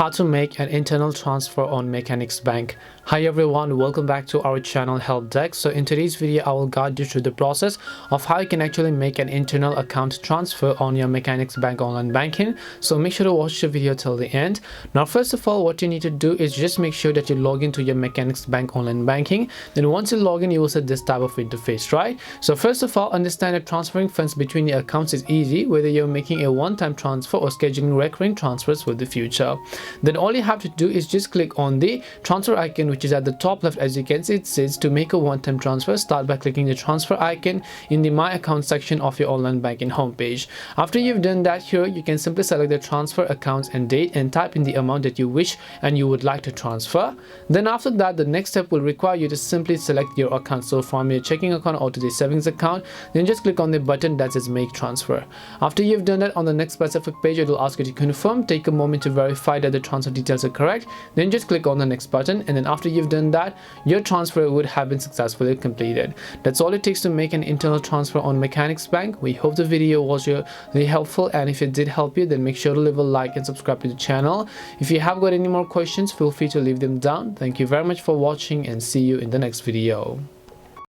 how to make an internal transfer on Mechanics Bank. Hi everyone, welcome back to our channel Help Desk. So in today's video I will guide you through the process of how you can actually make an internal account transfer on your Mechanics Bank online banking. So make sure to watch the video till the end. Now first of all, what you need to do is just make sure that you log into your Mechanics Bank online banking. Then once you log in, you will see this type of interface, right? So first of all, understand that transferring funds between your accounts is easy, whether you're making a one-time transfer or scheduling recurring transfers for the future. Then all you have to do is just click on the transfer icon, which is at the top left. As you can see, it says to make a one-time transfer, start by clicking the transfer icon in the my account section of your online banking homepage. After you've done that, here you can simply select the transfer accounts and date and type in the amount that you wish and you would like to transfer. Then after that, the next step will require you to simply select your account. So from your checking account or to the savings account, then just click on the button that says make transfer. After you've done that, on the next specific page it will ask you to confirm. Take a moment to verify that the transfer details are correct, then just click on the next button, and then after you've done that, your transfer would have been successfully completed. That's all it takes to make an internal transfer on Mechanics Bank. We hope the video was really helpful, and if it did help you, then make sure to leave a like and subscribe to the channel. If you have got any more questions, feel free to leave them down. Thank you very much for watching and see you in the next video.